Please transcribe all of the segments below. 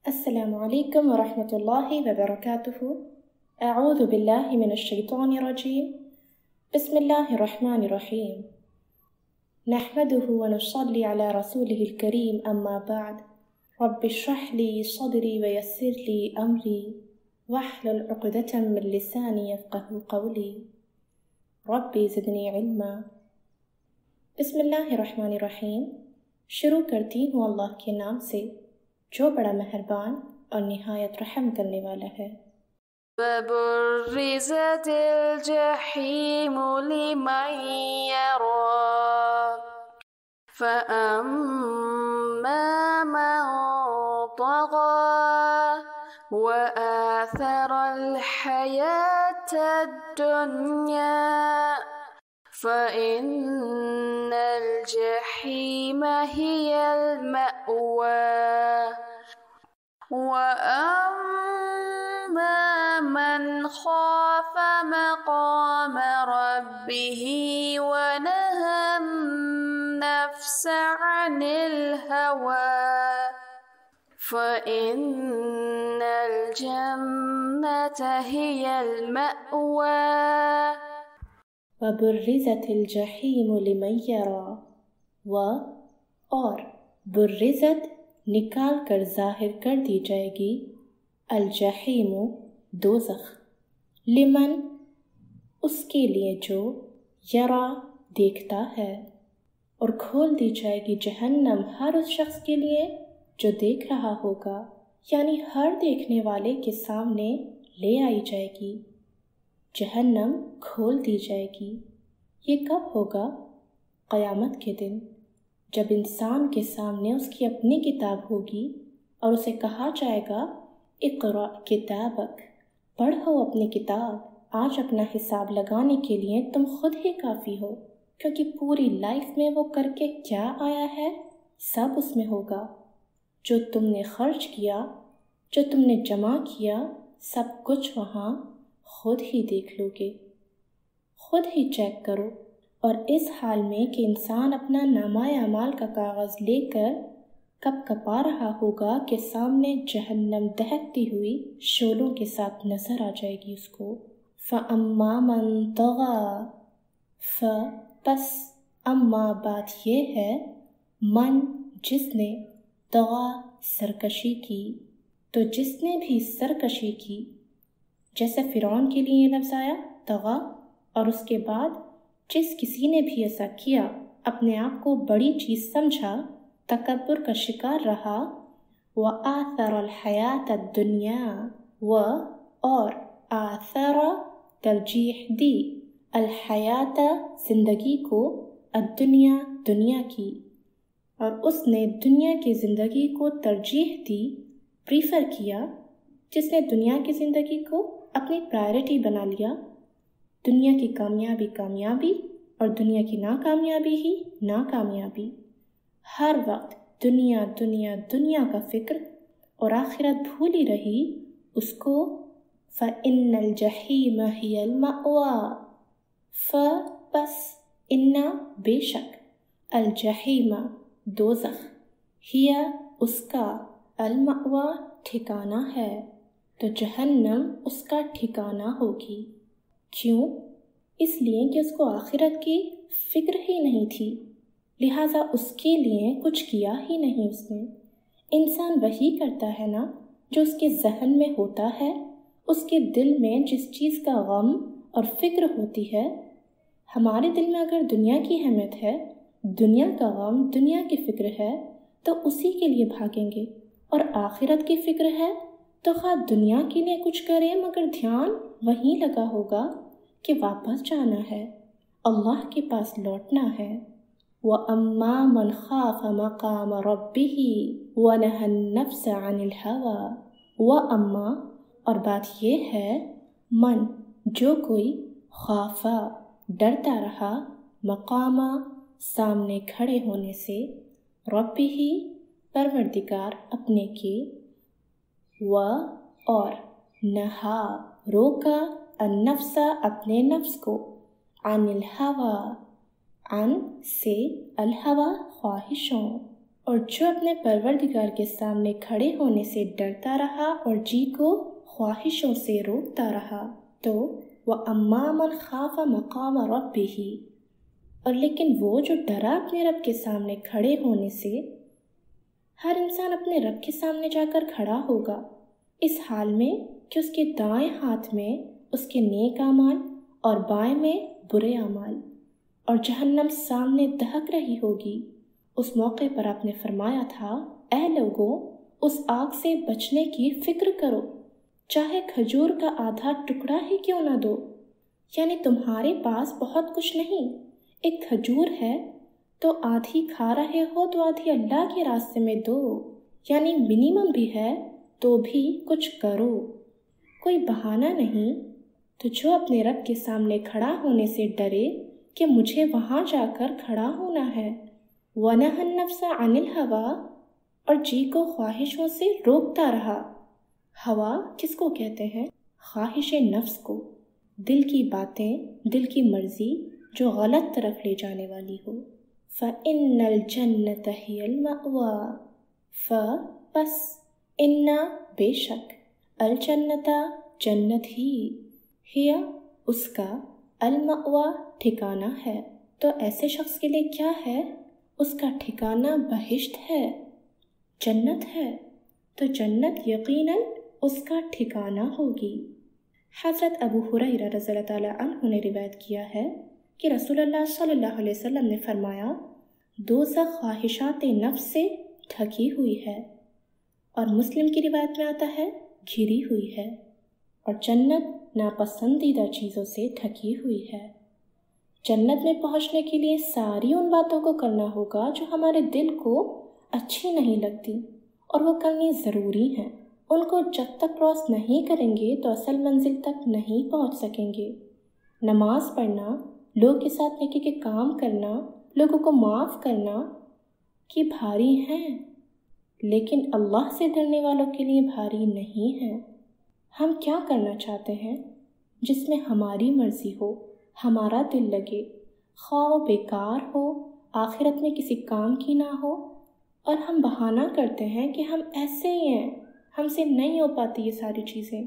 السلام عليكم ورحمة الله وبركاته. أعوذ بالله من الشيطان الرجيم. بسم الله الرحمن الرحيم. نحمده ونصلي على رسوله الكريم. أما بعد، رب اشرح لي صدري ويسر لي أمري واحلل عقدة من لساني يفقه قولي ربي زدني علما. بسم اللہ الرحمن الرحیم. شروع کرتی ہوں اللہ کے نام سے جو بڑا مہربان اور نہایت رحم کرنے والا ہے. وَبُرِّزَتِ الْجَحِيمُ لِمَنْ يَرَى فَأَمَّا مَنْ طَغَى وَآثَرَ الْحَيَاةَ الدُّنْيَا فَإِنَّ الْجَحِيمَ هِيَ الْمَأْوَى وَأَمَّا مَنْ خَافَ مَقَامَ رَبِّهِ وَنَهَى النَّفْسَ عَنِ الْهَوَى فَإِنَّ الْجَنَّةَ هِيَ الْمَأْوَى. وَبُرِّزَتِ الْجَحِيمُ لِمَنْ يَرَى اور برزت نکال کر ظاہر کر دی جائے گی الجحیم دوزخ لمن اس کے لیے جو یرا دیکھتا ہے، اور کھول دی جائے گی جہنم ہر اس شخص کے لیے جو دیکھ رہا ہوگا، یعنی ہر دیکھنے والے کے سامنے لے آئی جائے گی، جہنم کھول دی جائے گی. یہ کب ہوگا؟ قیامت کے دن، جب انسان کے سامنے اس کی اپنی کتاب ہوگی اور اسے کہا جائے گا اقرأ کتابک، پڑھو اپنی کتاب، آج اپنا حساب لگانے کے لیے تم خود ہی کافی ہو، کیونکہ پوری لائف میں وہ کر کے کیا آیا ہے سب اس میں ہوگا. جو تم نے خرچ کیا، جو تم نے جمع کیا، سب کچھ وہاں خود ہی دیکھ لو گے، خود ہی چیک کرو. اور اس حال میں کہ انسان اپنا نامہ اعمال کا کاغذ لے کر کب کپا رہا ہوگا کہ سامنے جہنم دہکتی ہوئی شعلوں کے ساتھ نظر آ جائے گی اس کو. فَأَمَّا مَنْ طَغَى پس اما بات یہ ہے، من جس نے، طغى سرکشی کی، تو جس نے بھی سرکشی کی، جیسے فرعون کے لیے یہ لفظ آیا طغى، اور اس کے بعد جس کسی نے بھی ایسا کیا، اپنے آپ کو بڑی چیز سمجھا، تکبر کا شکار رہا، وَآثَرَ الْحَيَاةَ الدُّنْيَا اور آثر ترجیح دی، الحیات زندگی کو، الدنیا دنیا کی، اور اس نے دنیا کی زندگی کو ترجیح دی، پریفر کیا. جس نے دنیا کی زندگی کو اپنی پرائرٹی بنا لیا، دنیا کی کامیابی کامیابی اور دنیا کی ناکامیابی ہی ناکامیابی، ہر وقت دنیا دنیا دنیا کا فکر اور آخرت بھولی رہی، اس کو فَإِنَّ الْجَحِيمَ هِيَ الْمَأْوَى پس اِنَّ بے شک، الجحیم دوزخ، ہی اس کا، المأوى ٹھکانہ ہے، تو جہنم اس کا ٹھکانہ ہوگی. کیوں؟ اس لیے کہ اس کو آخرت کی فکر ہی نہیں تھی، لہٰذا اس کے لیے کچھ کیا ہی نہیں اس نے. انسان وہی کرتا ہے نا جو اس کے ذہن میں ہوتا ہے، اس کے دل میں جس چیز کا غم اور فکر ہوتی ہے. ہمارے دل میں اگر دنیا کی اہمیت ہے، دنیا کا غم، دنیا کی فکر ہے، تو اسی کے لیے بھاگیں گے. اور آخرت کی فکر ہے تو خواہ دنیا کے لیے کچھ کریں، مگر دھیان وہیں لگا ہوگا کہ واپس جانا ہے، اللہ کے پاس لوٹنا ہے. وَأَمَّا مَنْ خَافَ مَقَامَ رَبِّهِ وَنَهَى النَّفْسَ عَنِ الْهَوَى وَأَمَّا اور بات یہ ہے، من جو کوئی، خافا ڈرتا رہا، مقامہ سامنے کھڑے ہونے سے، ربہ پروردگار اپنے کے، اور نہا روکا، النفس اپنے نفس کو، عن الہوى عن سے الہوى خواہشوں، اور جو اپنے پروردگار کے سامنے کھڑے ہونے سے ڈرتا رہا اور جی کو خواہشوں سے روکتا رہا تو وَأَمَّا مَنْ خَافَ مَقَامَ رَبِّهِ، اور لیکن وہ جو ڈرا اپنے رب کے سامنے کھڑے ہونے سے، ہر انسان اپنے رب کے سامنے جا کر کھڑا ہوگا اس حال میں کہ اس کے دائیں ہاتھ میں اس کے نیک اعمال اور بائیں میں برے اعمال، اور جہنم سامنے دہک رہی ہوگی۔ اس موقع پر آپ نے فرمایا تھا، اے لوگوں، اس آگ سے بچنے کی فکر کرو، چاہے کھجور کا آدھا ٹکڑا ہی کیوں نہ دو۔ یعنی تمہارے پاس بہت کچھ نہیں، ایک کھجور ہے تو آدھی کھا رہے ہو تو آدھی اللہ کے راستے میں دو، یعنی منیمم بھی ہے تو بھی کچھ کرو، کوئی بہانہ نہیں۔ تو جو اپنے رب کے سامنے کھڑا ہونے سے ڈرے کہ مجھے وہاں جا کر کھڑا ہونا ہے، وَنَهَى النَّفْسَ عَنِ الْهَوَىٰ، اور جی کو خواہشوں سے روکتا رہا۔ ہوا کس کو کہتے ہیں؟ خواہش نفس کو، دل کی باتیں، دل کی مرضی جو غلط طرف لے جانے والی ہو۔ فَإِنَّ الْجَنَّةَ هِيَ الْمَأْوَىٰ، بس اِنَّ بے شک، الجنت جنت ہی، ہی اس کا، المأویٰ ٹھکانہ ہے۔ تو ایسے شخص کے لیے کیا ہے؟ اس کا ٹھکانہ بہشت ہے، جنت ہے، تو جنت یقیناً اس کا ٹھکانہ ہوگی۔ حضرت ابو ہریرہ رضی اللہ تعالیٰ عنہ نے روایت کیا ہے کہ رسول اللہ صلی اللہ علیہ وسلم نے فرمایا، دوزخ خواہشات نفس سے ڈھکی ہوئی ہے، اور مسلم کی روایت میں آتا ہے گھری ہوئی ہے، اور جنت ناپسندیدہ چیزوں سے ڈھکی ہوئی ہے۔ جنت میں پہنچنے کے لیے ساری ان باتوں کو کرنا ہوگا جو ہمارے دل کو اچھی نہیں لگتی، اور وہ کرنی ضروری ہیں۔ ان کو جب تک کراس نہیں کریں گے تو اصل منزل تک نہیں پہنچ سکیں گے۔ نماز پڑھنا، لوگ کے ساتھ نیکی کے کام کرنا، لوگوں کو معاف کرنا کہ بھاری ہیں، لیکن اللہ سے ڈرنے والوں کے لیے بھاری نہیں ہیں۔ ہم کیا کرنا چاہتے ہیں؟ جس میں ہماری مرضی ہو، ہمارا دل لگے، خواہ وہ بیکار ہو، آخرت میں کسی کام کی نہ ہو، اور ہم بہانہ کرتے ہیں کہ ہم ایسے ہی ہیں، ہم سے نہیں ہو پاتی یہ ساری چیزیں۔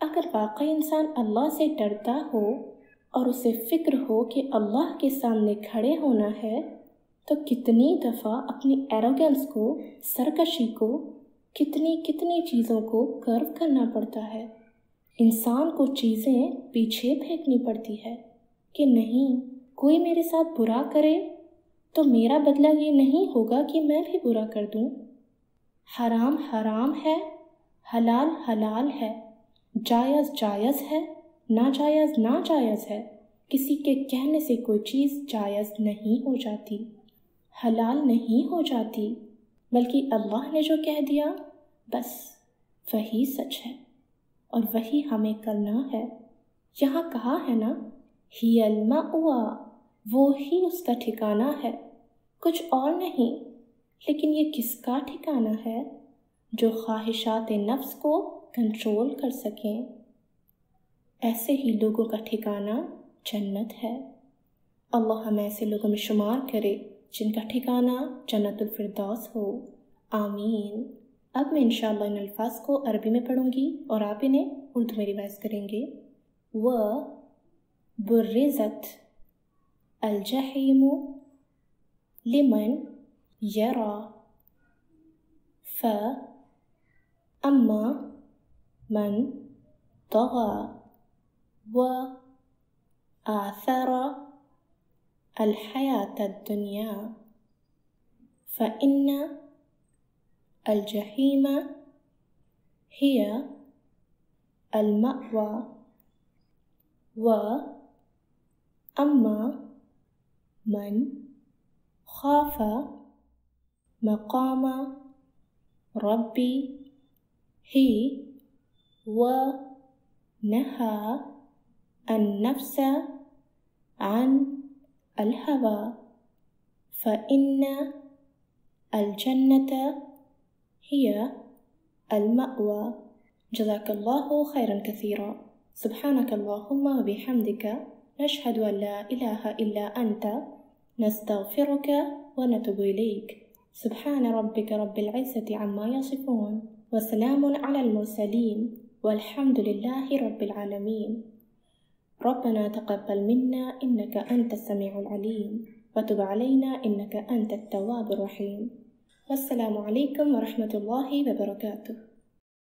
اگر واقعی انسان اللہ سے ڈرتا ہو اور اسے فکر ہو کہ اللہ کے سامنے کھڑے ہونا ہے، تو کتنی دفعہ اپنی ایروگنس کو، سرکشی کو، کتنی چیزوں کو کرو کرنا پڑتا ہے۔ انسان کو چیزیں پیچھے پھینکنی پڑتی ہے کہ نہیں، کوئی میرے ساتھ برا کرے تو میرا بدلہ یہ نہیں ہوگا کہ میں بھی برا کر دوں۔ حرام حرام ہے، حلال حلال ہے، جائز جائز ہے، ناجائز ناجائز ہے۔ کسی کے کہنے سے کوئی چیز جائز نہیں ہو جاتی، حلال نہیں ہو جاتی، بلکہ اللہ نے جو کہہ دیا بس وہی سچ ہے، اور وہی ہمیں کرنا ہے۔ یہاں کہا ہے نا، ہی المأویٰ، وہ ہی اس کا ٹھکانہ ہے، کچھ اور نہیں۔ لیکن یہ کس کا ٹھکانہ ہے؟ جو خواہشات نفس کو کنٹرول کر سکیں۔ ایسے ہی لوگوں کا ٹھکانہ جنت ہے۔ اللہ ہمیں ایسے لوگوں میں شمار کرے جن کا ٹھکانہ جنت الفردوس ہو، آمین۔ اب میں انشاءاللہ ان الفاظ کو عربی میں پڑھوں گی اور آپ انہیں اردو میں ریوائز کریں گے۔ وَبُرِّزَتْ الْجَحِیمُ لِمَنْ یَرَى فَأَمَّا مَنْ طَغَى وَآثَرَ الْحَيَاةَ الدُّنْيَا فَإِنَّ الْجَحِيمَ هِيَ الْمَأْوَىٰ وَأَمَّا مَنْ خَافَ مَقَامَ رَبِّهِ وَنَهَى النَّفْسَ عَنِ الْهَوَىٰ فَإِنَّ الْجَنَّةَ هِيَ الْمَأْوَىٰ۔ جزاک اللہ خیرا کثیرا۔ سبحانک اللہم وبحمدک، نشہد ان لا الہ الا انت، نستغفرک ونتوب الیک۔ سبحان ربك رب العزة عما يصفون وسلام على المرسلين والحمد لله رب العالمين. ربنا تقبل منا إنك أنت السميع العليم وتب علينا إنك أنت التواب الرحيم. والسلام عليكم ورحمة الله وبركاته.